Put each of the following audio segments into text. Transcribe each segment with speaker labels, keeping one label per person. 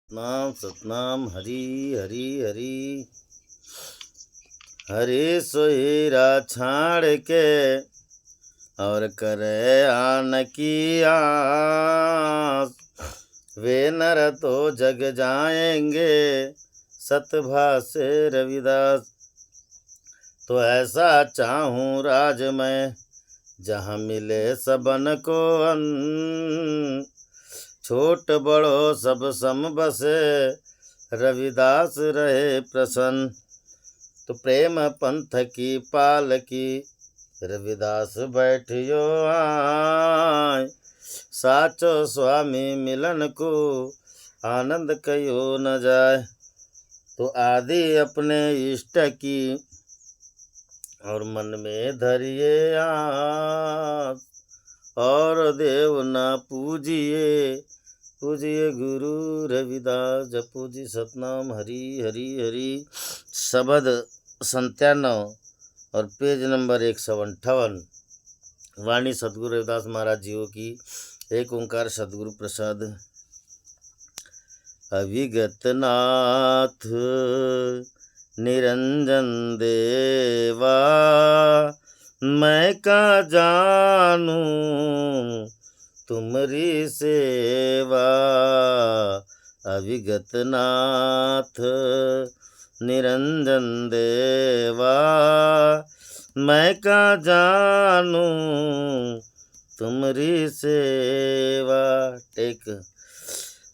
Speaker 1: नाम सतनाम हरि हरि हरि। हरि सोहीरा छाड़ के और करे आन की आस, वे नर तो जग जाएंगे सतभाषे रविदास। तो ऐसा चाहूँ राज मैं जहाँ मिले सबन को अन्न, छोट बड़ो सब सम बसे रविदास रहे प्रसन्न। तो प्रेम पंथ की पाल की रविदास बैठियो आय, साचो स्वामी मिलन को आनंद कयो न जाए। तो आदि अपने इष्ट की और मन में धरिए आस, और देव न पूजिए पूजिए गुरु रविदास। जपो जी सतनाम हरि हरि हरि। शब्द 97 और पेज नंबर 158। वाणी सतगुरु रविदास महाराज जीओ की। एक ओंकार सतगुरु प्रसाद। अविगत नाथ निरंजन देवा, मैं का जानू तुमरी सेवा। अविगत नाथ निरंजन देवा, मैं का जानू तुमरी सेवा। टेक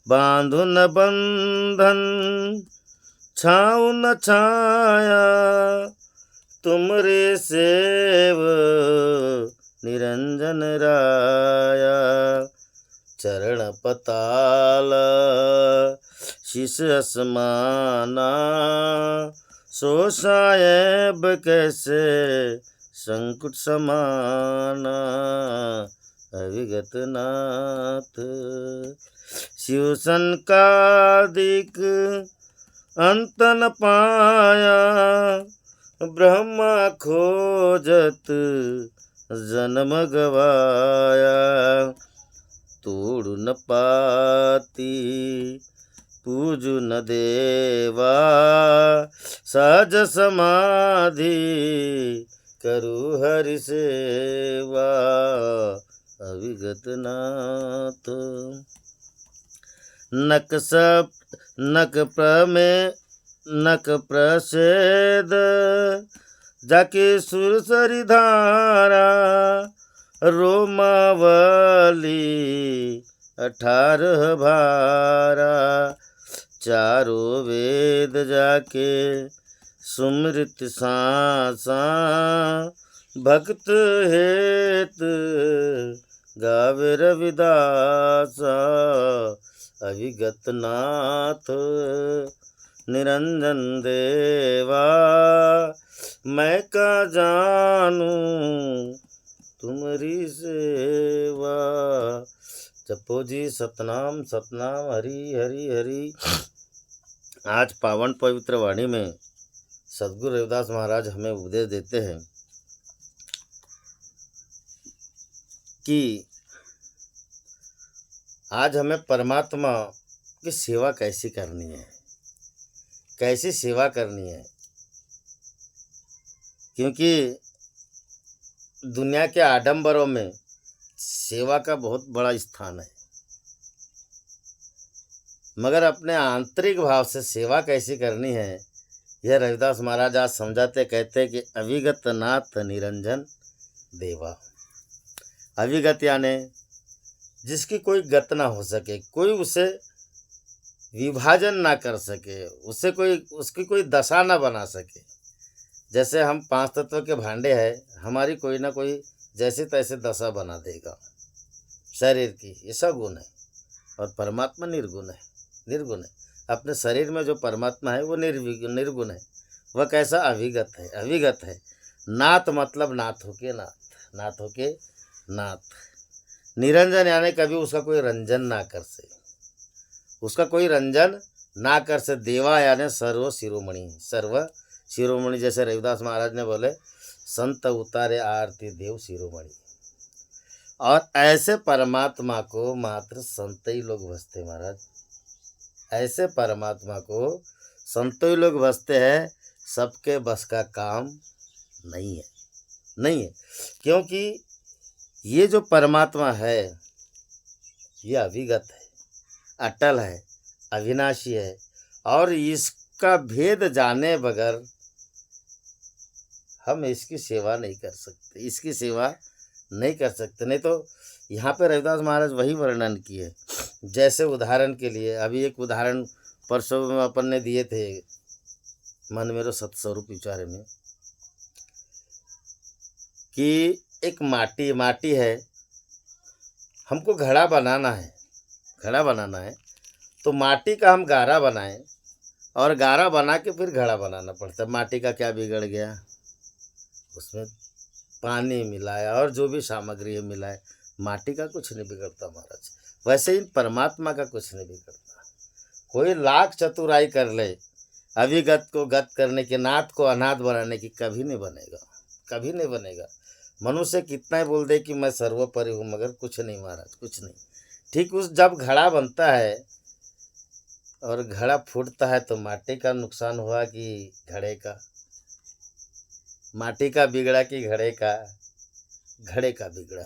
Speaker 1: बांधु न बंधन छाऊ न छाया, तुमरे सेव निरंजन राया। चरण पताल शीश असमाना, सो साहेब कैसे संकुट समाना। अविगत नाथ शिव संकादिक अंत न पाया, ब्रह्मा खोजत जन्म गवाया। तोड़ न पाती पूजु न देवा, सहज समाधि करु हरि सेवा। अविगत नाथ नक प्रमेय नक प्रसेद, जाके सुरसरी धारा। रोमावली 18 भारा, चारों वेद जाके सुमृत सांसा। भक्त हेत गावे रविदासा। अविगत नाथ निरंजन देवा, मैं का जानू तुमरी सेवा। जपो जी सतनाम सतनाम हरि हरि हरि। आज पावन पवित्र वाणी में सद्गुरु रविदास महाराज हमें उपदेश देते हैं कि आज हमें परमात्मा की सेवा कैसी करनी है, कैसी सेवा करनी है। क्योंकि दुनिया के आडंबरों में सेवा का बहुत बड़ा स्थान है, मगर अपने आंतरिक भाव से सेवा कैसी करनी है यह रविदास महाराज आज समझाते। कहते कि अविगत नाथ निरंजन देवा। अविगत यानी जिसकी कोई गत ना हो सके, कोई उसे विभाजन ना कर सके, उसकी कोई दशा ना बना सके। जैसे हम 5 तत्व के भांडे हैं, हमारी कोई ना कोई जैसे तैसे दशा बना देगा शरीर की, ऐसा गुण है। और परमात्मा निर्गुण है। अपने शरीर में जो परमात्मा है वो निर्गुण है। वह कैसा? अविगत है। नाथ मतलब नाथ होके नाथ। निरंजन यानी कभी उसका कोई रंजन ना कर से। देवा यानी सर्व शिरोमणि। जैसे रविदास महाराज ने बोले, संत उतारे आरती देव शिरोमणि। और ऐसे परमात्मा को मात्र संत ही लोग भजते महाराज। ऐसे परमात्मा को संतों लोग बसते हैं, सबके बस का काम नहीं है, नहीं है। क्योंकि ये जो परमात्मा है ये अविगत है, अटल है, अविनाशी है, और इसका भेद जाने बगैर हम इसकी सेवा नहीं कर सकते, इसकी सेवा नहीं कर सकते। नहीं तो यहाँ पे रविदास महाराज वही वर्णन किए। जैसे उदाहरण के लिए अभी एक उदाहरण परसों में अपन ने दिए थे, मन मेरो सत्स्वरूप विचार में, कि एक माटी है, हमको घड़ा बनाना है, तो माटी का हम गारा बनाएं और गारा बना के फिर घड़ा बनाना पड़ता है। माटी का क्या बिगड़ गया, उसमें पानी मिलाया और जो भी सामग्री मिलाए, माटी का कुछ नहीं बिगड़ता महाराज। वैसे ही परमात्मा का कुछ नहीं बिगड़ता। कोई लाख चतुराई कर ले, अविगत को गत करने के, नाथ को अनाथ बनाने की, कभी नहीं बनेगा, कभी नहीं बनेगा। मनुष्य कितना ही बोल दे कि मैं सर्वोपरि हूँ, मगर कुछ नहीं महाराज, कुछ नहीं। ठीक उस जब घड़ा बनता है और घड़ा फूटता है तो माटी का नुकसान हुआ कि घड़े का, माटी का बिगड़ा कि घड़े का, घड़े का बिगड़ा,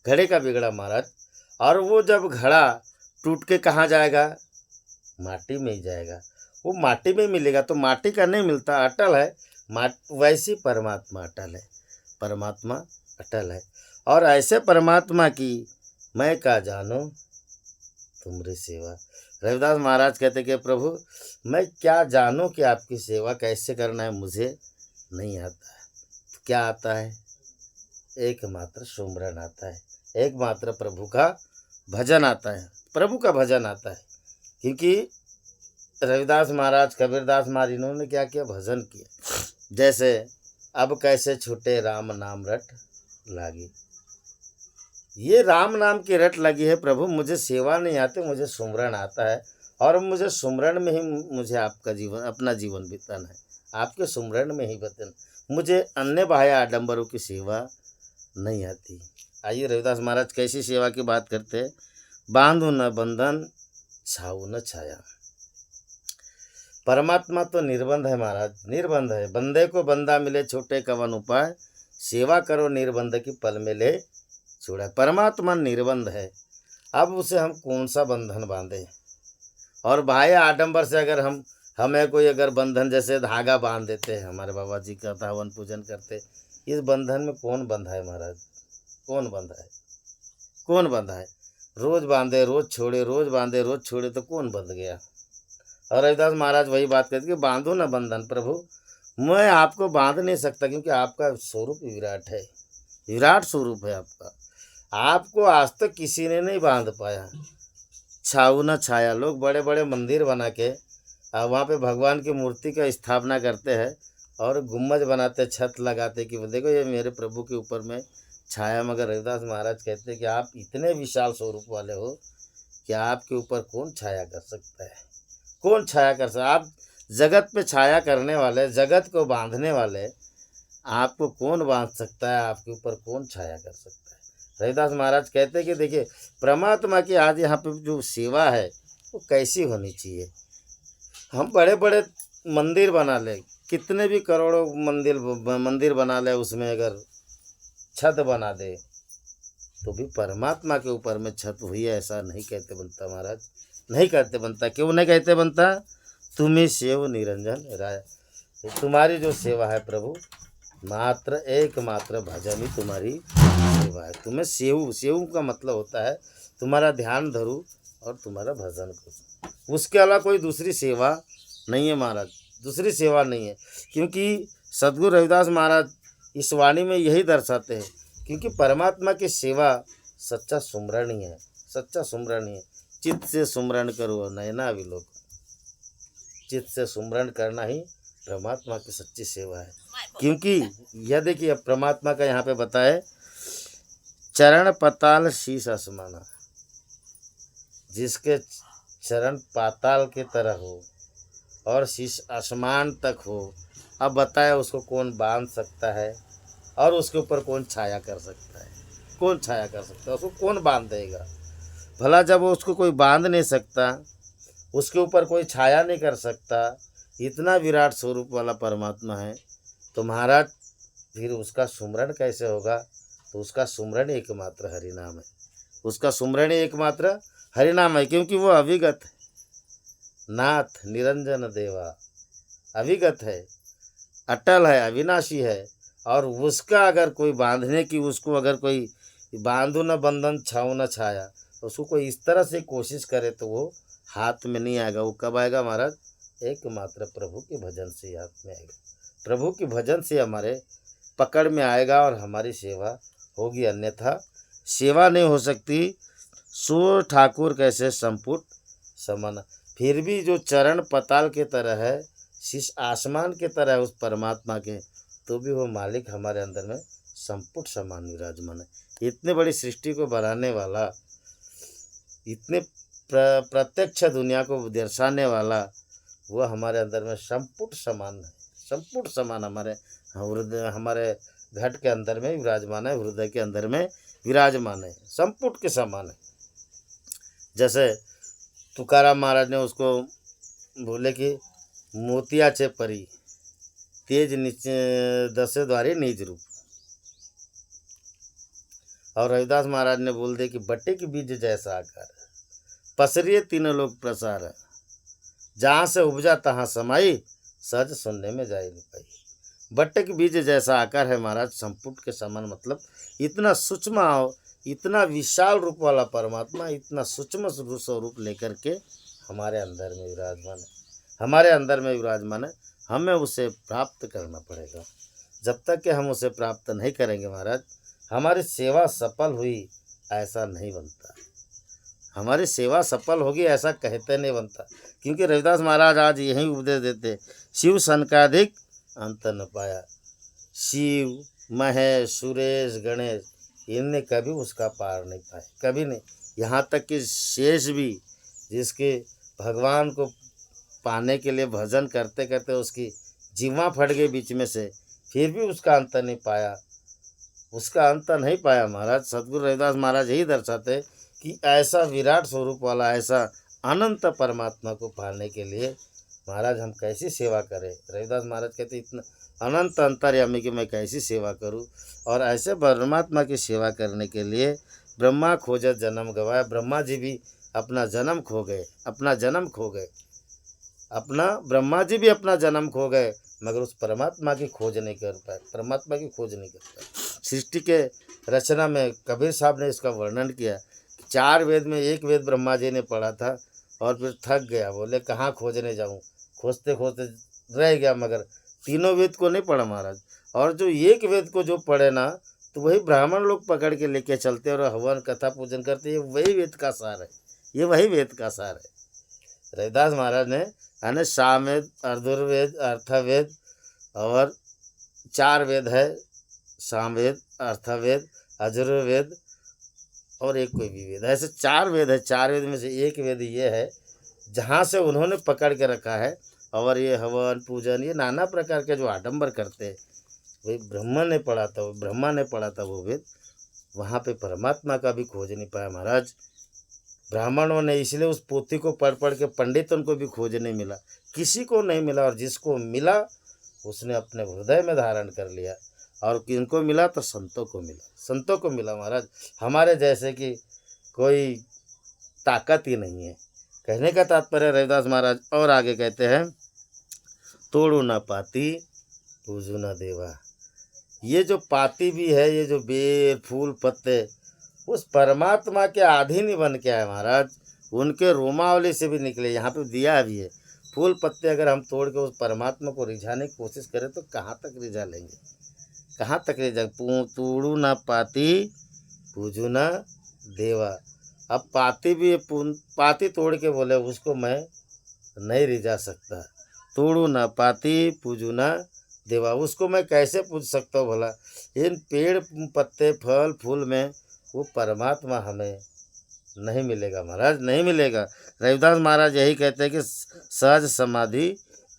Speaker 1: घड़े का बिगड़ा महाराज। और वो जब घड़ा टूट के कहाँ जाएगा, माटी में ही जाएगा, वो माटी में मिलेगा, तो माटी का नहीं मिलता, अटल है। वैसी परमात्मा अटल है, परमात्मा अटल है। और ऐसे परमात्मा की मैं का जानो तुमरी सेवा। रविदास महाराज कहते कि प्रभु मैं क्या जानूं कि आपकी सेवा कैसे करना है, मुझे नहीं आता है। तो क्या आता है, एकमात्र सुमरन आता है, एकमात्र प्रभु का भजन आता है, प्रभु का भजन आता है। क्योंकि रविदास महाराज, कबीरदास महाराज, इन्होंने क्या किया, भजन किया। जैसे अब कैसे छूटे राम नाम रट लागी, ये राम नाम की रट लगी है प्रभु, मुझे सेवा नहीं आती, मुझे सुमरन आता है, और मुझे सुमरन में ही मुझे आपका जीवन, अपना जीवन बिताना है, आपके सुमरन में ही बतन, मुझे अन्य बाह्य आडंबरों की सेवा नहीं आती। आइए रविदास महाराज कैसी सेवा की बात करते हैं। बांधो न बंधन, छाऊ न छाया। परमात्मा तो निर्बंध है महाराज, निर्बंध है। बंदे को बंदा मिले छोटे कवन उपाय, सेवा करो निर्बंध की पल में ले छुड़ा। परमात्मा निर्बंध है, अब उसे हम कौन सा बंधन बांधे। और बाह्य आडंबर से अगर हमें कोई अगर बंधन, जैसे धागा बांध देते हैं, हमारे बाबा जी का था हवन पूजन करते, इस बंधन में कौन बंधा है महाराज, कौन बंधा है, कौन बंधा है। रोज बांधे रोज छोड़े, रोज बांधे रोज छोड़े, तो कौन बंध गया। और रविदास महाराज वही बात कहते कि बांधो ना बंधन प्रभु, मैं आपको बांध नहीं सकता, क्योंकि आपका स्वरूप विराट है, विराट स्वरूप है आपका, आपको आज तक किसी ने नहीं बांध पाया। छाऊ न छाया, लोग बड़े बड़े मंदिर बना के वहाँ पे भगवान की मूर्ति का स्थापना करते हैं और गुम्बज बनाते, छत लगाते कि देखो ये मेरे प्रभु के ऊपर में छाया। मगर रविदास महाराज कहते हैं कि आप इतने विशाल स्वरूप वाले हो कि आपके ऊपर कौन छाया कर सकता है, कौन छाया कर सकता है। आप जगत पे छाया करने वाले, जगत को बांधने वाले, आपको कौन बांध सकता है, आपके ऊपर कौन छाया कर सकता है। रविदास महाराज कहते हैं कि देखिए परमात्मा की आज यहाँ पे जो सेवा है वो कैसी होनी चाहिए। हम बड़े बड़े मंदिर बना ले, कितने भी करोड़ों मंदिर बना ले, उसमें अगर छत बना दे तो भी परमात्मा के ऊपर में छत हुई है ऐसा नहीं कहते बनता महाराज, नहीं कहते बनता। क्यों नहीं कहते बनता, तुम्हें सेव निरंजन राय, तुम्हारी जो सेवा है प्रभु, मात्र एकमात्र भजन ही तुम्हारी सेवा है। तुम्हें सेव का मतलब होता है तुम्हारा ध्यान धरूं और तुम्हारा भजन करूं, उसके अलावा कोई दूसरी सेवा नहीं है महाराज, दूसरी सेवा नहीं है। क्योंकि सद्गुरु रविदास महाराज इस वाणी में यही दर्शाते हैं, क्योंकि परमात्मा की सेवा सच्चा सुमरण ही है, सच्चा सुमरण ही है। चित्त से सुमरण करो नैना विलोक, चित्त से सुमरण करना ही परमात्मा की सच्ची सेवा है। क्योंकि यह देखिए अब परमात्मा का यहाँ पे बताए, चरण पताल शीश आसमाना, जिसके चरण पाताल के तरह हो और शीश आसमान तक हो, अब बताए उसको कौन बांध सकता है और उसके ऊपर कौन छाया कर सकता है, कौन छाया कर सकता है, उसको कौन बांध देगा। भला जब वो उसको कोई बांध नहीं सकता, उसके ऊपर कोई छाया नहीं कर सकता, इतना विराट स्वरूप वाला परमात्मा है। तो महाराज फिर उसका सुमरण कैसे होगा? तो उसका सुमरण एकमात्र हरि नाम है, उसका सुमरण ही एकमात्र हरि नाम है, क्योंकि वो अविगत है, नाथ निरंजन देवा, अविगत है, अटल है, अविनाशी है। और उसका अगर कोई बांधने की, उसको अगर कोई बांधो न बंधन छाओ न छाया, तो उसको कोई इस तरह से कोशिश करे तो वो हाथ में नहीं आएगा। वो कब आएगा महाराज? एकमात्र प्रभु के भजन से ही हाथ में आएगा, प्रभु के भजन से हमारे पकड़ में आएगा और हमारी सेवा होगी, अन्यथा सेवा नहीं हो सकती। सो ठाकुर कैसे संपुट समान। फिर भी जो चरण पताल के तरह है, शीश आसमान के तरह है उस परमात्मा के, तो भी वो मालिक हमारे अंदर में संपुट समान विराजमान है। इतने बड़ी सृष्टि को बनाने वाला, इतने प्रत्यक्ष दुनिया को दर्शाने वाला, वो हमारे अंदर में संपुट समान है, संपुट समान हमारे हृदय, हमारे घट के अंदर में विराजमान है, हृदय के अंदर में विराजमान है, संपुट के समान है। जैसे तुकाराम महाराज ने उसको बोले कि मोतियाचे परी तेज नीचे दसे द्वारे निज रूप, और रविदास महाराज ने बोल दिया कि बट्टे के बीज जैसा आकार, पसरिए तीनों लोग प्रसार, जहाँ से उपजा तहाँ समाई, सहज सुनने में जाए पाई। बट्टे के बीज जैसा आकार है महाराज, संपुट के समान, मतलब इतना सूक्ष्म, इतना विशाल रूप वाला परमात्मा, इतना सूक्ष्म स्वरूप लेकर के हमारे अंदर में विराजमान है, हमारे अंदर में विराजमान है। हमें उसे प्राप्त करना पड़ेगा। जब तक कि हम उसे प्राप्त नहीं करेंगे महाराज, हमारी सेवा सफल हुई ऐसा नहीं बनता, हमारी सेवा सफल होगी ऐसा कहते नहीं बनता। क्योंकि रविदास महाराज आज यही उपदेश देते, शिव सनकाधिक अंत न पाया। शिव, महेश, सुरेश, गणेश, इनने कभी उसका पार नहीं पाए, कभी नहीं। यहाँ तक कि शेष भी, जिसके भगवान को पाने के लिए भजन करते करते उसकी जीवा फट गई बीच में से, फिर भी उसका अंत नहीं पाया, उसका अंत नहीं पाया महाराज। सद्गुरु रविदास महाराज यही दर्शाते कि ऐसा विराट स्वरूप वाला, ऐसा अनंत परमात्मा को पाने के लिए महाराज हम कैसी सेवा करें। रविदास महाराज कहते इतना अनंत अंतर्यामी की मैं कैसी सेवा करूं। और ऐसे परमात्मा की सेवा करने के लिए ब्रह्मा खोजत जन्म गवाया, ब्रह्मा जी भी अपना जन्म खो गए, अपना जन्म खो गए, अपना ब्रह्मा जी भी अपना जन्म खो गए, मगर उस परमात्मा की खोज नहीं कर पाए, परमात्मा की खोज नहीं कर पाए। सृष्टि के रचना में कबीर साहब ने इसका वर्णन किया, 4 वेद में 1 वेद ब्रह्मा जी ने पढ़ा था और फिर थक गया, बोले कहाँ खोजने जाऊँ, खोजते खोजते रह गया, मगर तीनों वेद को नहीं पढ़ा महाराज। और जो 1 वेद को जो पढ़े ना, तो वही ब्राह्मण लोग पकड़ के लेके चलते और हवन कथा पूजन करते, ये वही वेद का सार है, ये वही वेद का सार है। रविदास महाराज ने यानी सामवेद, अर्धुर्वेद, अर्थवेद और 4 वेद है, सामवेद, अर्थवेद, अजुर्वेद और एक कोई भी वेद, ऐसे 4 वेद है। 4 वेद में से एक वेद ये है जहाँ से उन्होंने पकड़ के रखा है। और ये हवन पूजन, ये नाना प्रकार के जो आडंबर करते हैं, वही ब्रह्मा ने पढ़ा था, ब्रह्मा ने पढ़ा था वो वेद। वहाँ पे परमात्मा का भी खोज नहीं पाया महाराज ब्राह्मणों ने, इसलिए उस पोथी को पढ़ पढ़ के पंडितों को भी खोज नहीं मिला, किसी को नहीं मिला। और जिसको मिला उसने अपने हृदय में धारण कर लिया। और किनको मिला? तो संतों को मिला, संतों को मिला महाराज। हमारे जैसे कि कोई ताकत ही नहीं है। कहने का तात्पर्य रविदास महाराज और आगे कहते हैं, तोड़ू ना पाती पूजू ना देवा। ये जो पाती भी है, ये जो बेर फूल पत्ते, उस परमात्मा के अधीन ही बन के आए महाराज, उनके रोमावली से भी निकले। यहाँ पे दिया भी है, फूल पत्ते अगर हम तोड़ के उस परमात्मा को रिझाने की कोशिश करें तो कहाँ तक रिझा लेंगे, कहाँ तक रिझा। तोड़ू ना पाती पूजू ना देवा। अब पाती भी, पाती तोड़ के बोले उसको मैं नहीं रिझा सकता। तोड़ू ना पाती पूजू ना देवा, उसको मैं कैसे पूज सकता हूँ भला। इन पेड़ पत्ते फल फूल में वो परमात्मा हमें नहीं मिलेगा महाराज, नहीं मिलेगा। रविदास महाराज यही कहते हैं कि सहज समाधि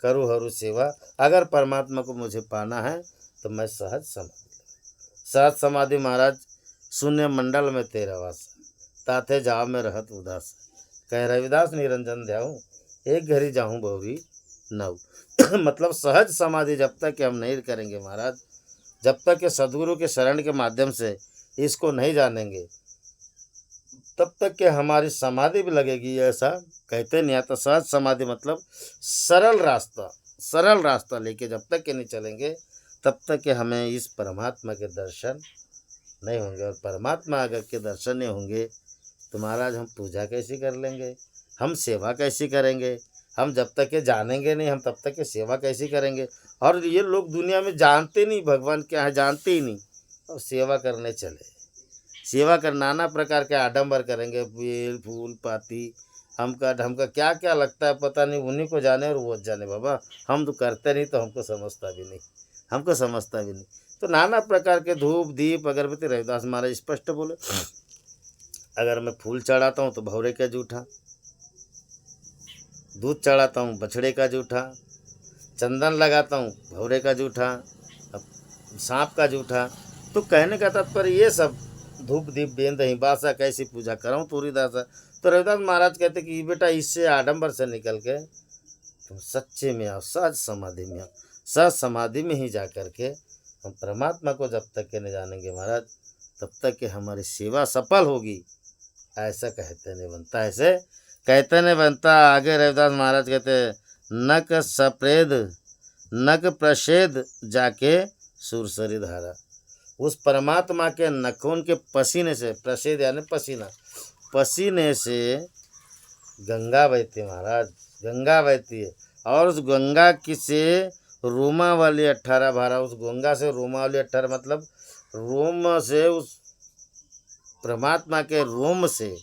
Speaker 1: करूँ हरू सेवा। अगर परमात्मा को मुझे पाना है तो मैं सहज समाधि, सहज समाधि महाराज। शून्य मंडल में तेरा वास, ताथे जाओ में रहत उदास, कह रविदास निरंजन ध्याऊँ एक घड़ी जाहूँ बहुरी नौ। मतलब सहज समाधि जब तक कि हम नहीं करेंगे महाराज, जब तक कि सदगुरु के शरण के माध्यम से इसको नहीं जानेंगे, तब तक कि हमारी समाधि भी लगेगी। ऐसा कहते नहीं आता। सहज समाधि मतलब सरल रास्ता लेके जब तक कि नहीं चलेंगे, तब तक कि हमें इस परमात्मा के दर्शन नहीं होंगे। और परमात्मा अगर के दर्शन नहीं होंगे तो महाराज हम पूजा कैसी कर लेंगे, हम सेवा कैसी करेंगे। हम जब तक के जानेंगे नहीं, हम तब तक के सेवा कैसी करेंगे। और ये लोग दुनिया में जानते नहीं भगवान क्या है, जानते ही नहीं, और सेवा करने चले। सेवा कर नाना प्रकार के आडंबर करेंगे, बेल फूल पाती, हमका क्या क्या लगता है पता नहीं, उन्हीं को जाने और वो जाने बाबा। हम तो करते नहीं तो हमको समझता भी नहीं, हमको समझता भी नहीं। तो नाना प्रकार के धूप दीप अगरबत्ती, रविदास महाराज स्पष्ट बोले, अगर मैं फूल चढ़ाता हूँ तो भौरे का जूठा, दूध चढ़ाता हूँ बछड़े का जूठा, चंदन लगाता हूँ भौरे का जूठा, सांप का जूठा। तो कहने का तात्पर्य ये सब धूप दीप बेंद ही बासा कैसी पूजा कराऊँ तोरी दासा। तो रविदास महाराज कहते कि बेटा इससे आडंबर से निकल के तुम सच्चे में आओ, सहज समाधि में आओ। सहज समाधि में ही जा कर के हम परमात्मा को जब तक के नहीं जानेंगे महाराज, तब तक कि हमारी सेवा सफल होगी ऐसा कहते नहीं बनता, ऐसे कहते नहीं बनता। आगे रविदास महाराज कहते नक सप्रेद नक प्रसेद जाके सुरसरी धारा। उस परमात्मा के नखून के पसीने से, प्रसेद यानी पसीना, पसीने से गंगा बहती है महाराज, गंगा बहती है। और उस गंगा की से रोमा वाली 18 भारा, उस गंगा से रोमा वाली 18 मतलब रोम से, उस परमात्मा के रोम से,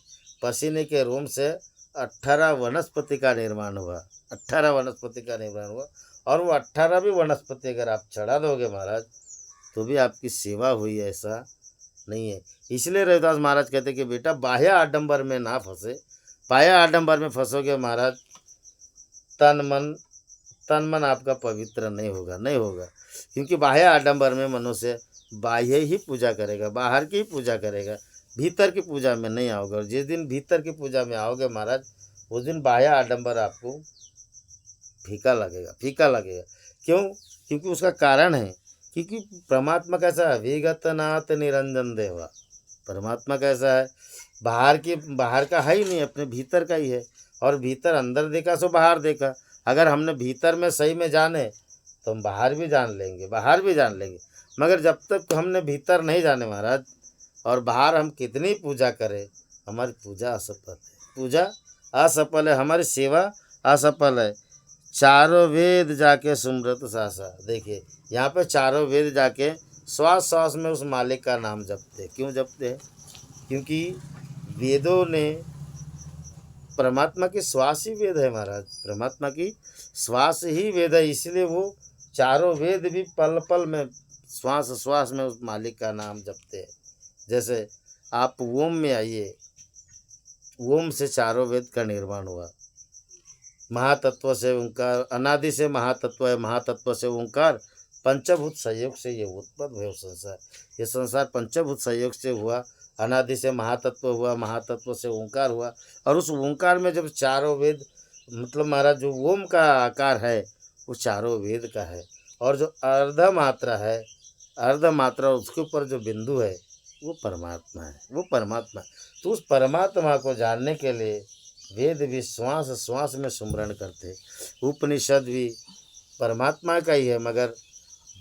Speaker 1: पसीने के रोम से 18 वनस्पति का निर्माण हुआ, 18 वनस्पति का निर्माण हुआ। और वो 18 भी वनस्पति अगर आप चढ़ा दोगे महाराज तो भी आपकी सेवा हुई, ऐसा नहीं है। इसलिए रविदास महाराज कहते कि बेटा बाह्य आडंबर में ना फंसे, बाह्य आडंबर में फंसोगे महाराज तन मन आपका पवित्र नहीं होगा, नहीं होगा। क्योंकि बाह्य आडंबर में मनुष्य बाह्य ही पूजा करेगा, बाहर की ही पूजा करेगा, भीतर की पूजा में नहीं आओगे। और जिस दिन भीतर की पूजा में आओगे महाराज, उस दिन बाह्य आडंबर आपको फीका लगेगा, फीका लगेगा। क्यों? क्योंकि उसका कारण है, क्योंकि परमात्मा कैसा है, विगत नाथ निरंजन देवा। परमात्मा कैसा है, बाहर का है ही नहीं, अपने भीतर का ही है। और भीतर अंदर देखा सो बाहर देखा। अगर हमने भीतर में सही में जाने तो हम बाहर भी जान लेंगे, बाहर भी जान लेंगे। मगर जब तक हमने भीतर नहीं जाने महाराज, और बाहर हम कितनी पूजा करें, हमारी पूजा असफल है, पूजा असफल है, हमारी सेवा असफल है। चारों वेद जाके सुमरत सासा। देखिए यहाँ पे चारों वेद जाके श्वास श्वास में उस मालिक का नाम जपते। क्यों जपते हैं? क्योंकि वेदों ने, परमात्मा की श्वास ही वेद है महाराज, परमात्मा की श्वास ही वेद है। इसलिए वो चारों वेद भी पल पल में, श्वास श्वास में उस मालिक का नाम जपते हैं। जैसे आप ओम में आइए, ओम से चारों वेद का निर्माण हुआ। महातत्व से ओंकार, अनादि से महातत्व है, महातत्व से ओंकार, पंचभूत संयोग से ये उत्पन्न हुए संसार। ये संसार पंचभूत संयोग से हुआ, अनादि से महातत्व हुआ, महातत्व से ओंकार हुआ। और उस ओंकार में जब चारों वेद, मतलब महाराज जो ओम का आकार है वो चारों वेद का है। और जो अर्ध मात्रा है, अर्ध मात्रा उसके ऊपर जो बिंदु है वो परमात्मा है, वो परमात्मा। तो उस परमात्मा को जानने के लिए वेद भी श्वास श्वास में सुमरण करते, उपनिषद भी परमात्मा का ही है। मगर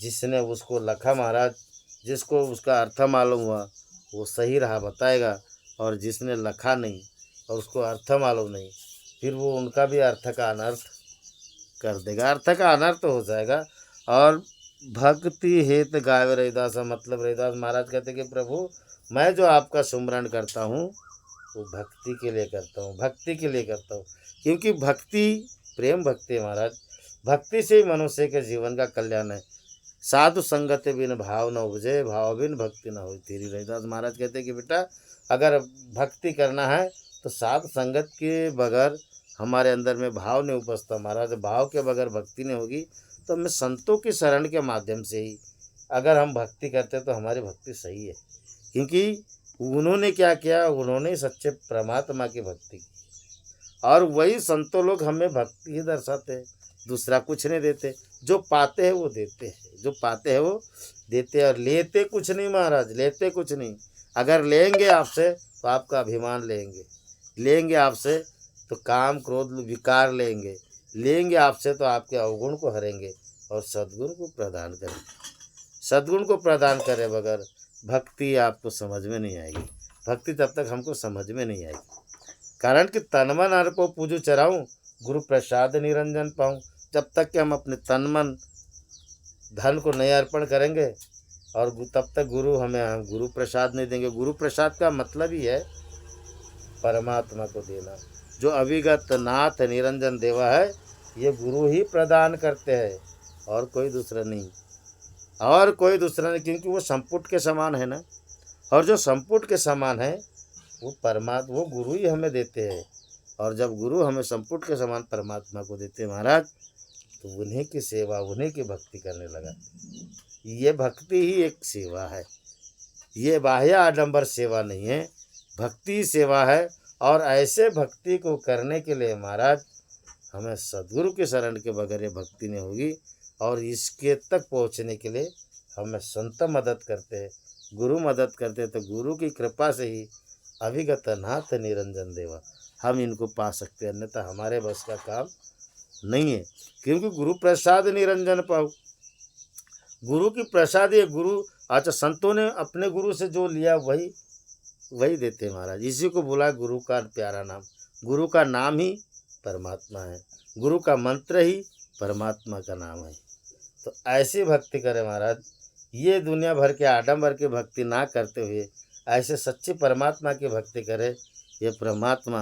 Speaker 1: जिसने उसको लखा महाराज, जिसको उसका अर्थ मालूम हुआ वो सही राह बताएगा, और जिसने लखा नहीं और उसको अर्थ मालूम नहीं, फिर वो उनका भी अर्थ का अनर्थ कर देगा, अर्थ का अनर्थ हो जाएगा। और भक्ति हेत गावे रविदास, मतलब रविदास महाराज कहते कि प्रभु मैं जो आपका सुमरण करता हूँ वो भक्ति के लिए करता हूँ, भक्ति के लिए करता हूँ। क्योंकि भक्ति प्रेम भक्ति है महाराज, भक्ति से ही मनुष्य के जीवन का कल्याण है। साधु संगत बिन भाव न उपजे, भाव बिन भक्ति न हो तेरी। रविदास महाराज कहते हैं कि बेटा अगर भक्ति करना है तो साधु संगत के बगैर हमारे अंदर में भाव नहीं उपजता महाराज। भाव के बगैर भक्ति नहीं होगी। तो हमें संतों की शरण के माध्यम से ही अगर हम भक्ति करते तो हमारी भक्ति सही है। क्योंकि उन्होंने क्या किया, उन्होंने सच्चे परमात्मा की भक्ति की। और वही संतों लोग हमें भक्ति ही दर्शाते हैं, दूसरा कुछ नहीं देते। जो पाते हैं वो देते हैं, जो पाते हैं वो देते हैं, और लेते कुछ नहीं महाराज, लेते कुछ नहीं। अगर लेंगे आपसे तो आपका अभिमान लेंगे, लेंगे आपसे तो काम क्रोध विकार लेंगे, लेंगे आपसे तो आपके अवगुण को हरेंगे और सद्गुण को प्रदान करेंगे। सद्गुण को प्रदान करे बगैर भक्ति आपको समझ में नहीं आएगी। भक्ति तब तक हमको समझ में नहीं आएगी। कारण कि तन मन अर्पो पूजू चराऊँ, गुरु प्रसाद निरंजन पाऊँ। जब तक कि हम अपने तन मन धन को नहीं अर्पण करेंगे और तब तक हम गुरु प्रसाद नहीं देंगे। गुरु प्रसाद का मतलब ही है परमात्मा को देना। जो अविगत नाथ निरंजन देवा है, ये गुरु ही प्रदान करते हैं, और कोई दूसरा नहीं, और कोई दूसरा नहीं, क्योंकि वो संपुट के समान है ना। और जो संपुट के समान है वो वो गुरु ही हमें देते हैं। और जब गुरु हमें संपुट के समान परमात्मा को देते हैं महाराज, तो उन्हीं की सेवा, उन्हीं की भक्ति करने लगा। ये भक्ति ही एक सेवा है, ये बाह्य आडंबर सेवा नहीं है, भक्ति सेवा है। और ऐसे भक्ति को करने के लिए महाराज हमें सद्गुरु के शरण के बगैर ये भक्ति नहीं होगी। और इसके तक पहुँचने के लिए हमें संत मदद करते हैं, गुरु मदद करते हैं। तो गुरु की कृपा से ही अविगत नाथ निरंजन देवा हम इनको पा सकते हैं, अन्यथा हमारे बस का काम नहीं है। क्योंकि गुरु प्रसाद निरंजन पाओ, गुरु की प्रसाद ये गुरु। अच्छा, संतों ने अपने गुरु से जो लिया वही देते हैं महाराज। इसी को बोला गुरु का प्यारा नाम। गुरु का नाम ही परमात्मा है, गुरु का मंत्र ही परमात्मा का नाम है। तो ऐसी भक्ति करें महाराज, ये दुनिया भर के आडंबर की भक्ति ना करते हुए ऐसे सच्ची परमात्मा की भक्ति करें। ये परमात्मा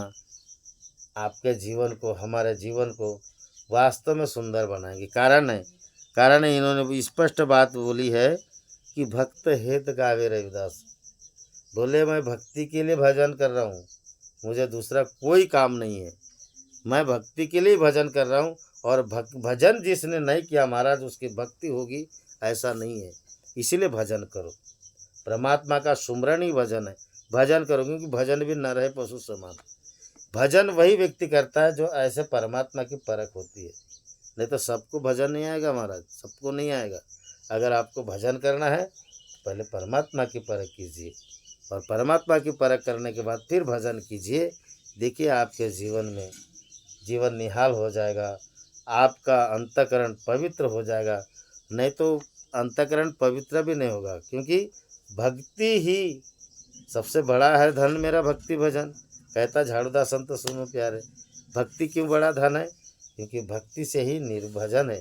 Speaker 1: आपके जीवन को, हमारे जीवन को वास्तव में सुंदर बनाएंगे। कारण है इन्होंने स्पष्ट बात बोली है कि भक्त हित गावे रविदास। बोले मैं भक्ति के लिए भजन कर रहा हूँ, मुझे दूसरा कोई काम नहीं है, मैं भक्ति के लिए भजन कर रहा हूँ। और भजन जिसने नहीं किया महाराज, उसकी भक्ति होगी ऐसा नहीं है। इसीलिए भजन करो, परमात्मा का सुमरण ही भजन है। भजन करो, क्योंकि भजन भी न रहे पशु समान। भजन वही व्यक्ति करता है जो ऐसे परमात्मा की परख होती है, नहीं तो सबको भजन नहीं आएगा महाराज, सबको नहीं आएगा। अगर आपको भजन करना है, पहले परमात्मा की परख कीजिए, और परमात्मा की परख करने के बाद फिर भजन कीजिए। देखिए आपके जीवन में जीवन निहाल हो जाएगा, आपका अंतःकरण पवित्र हो जाएगा। नहीं तो अंतःकरण पवित्र भी नहीं होगा, क्योंकि भक्ति ही सबसे बड़ा है धन मेरा भक्ति भजन। कहता झाड़ूदास संत सुनो प्यारे, भक्ति क्यों बड़ा धन है? क्योंकि भक्ति से ही निर्भजन है,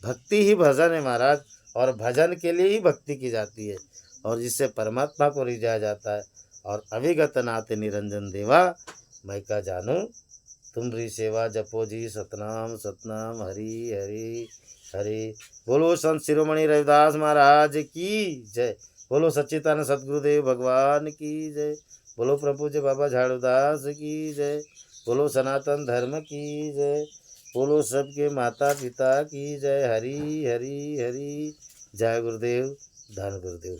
Speaker 1: भक्ति ही भजन है महाराज। और भजन के लिए ही भक्ति की जाती है, और जिससे परमात्मा को रिझाया जाता है। और अविगत नाथ निरंजन देवा मैं का जानू, तुम्हारी सेवा जपो जी सतनाम सतनाम, हरि हरि हरि। बोलो संत शिरोमणि रविदास महाराज की जय, बोलो सच्चिदानंद सतगुरुदेव भगवान की जय, बोलो प्रभु जी बाबा झाड़ूदास की जय, बोलो सनातन धर्म की जय, बोलो सबके माता पिता की जय। हरि हरि हरि। जय गुरुदेव, धन गुरुदेव।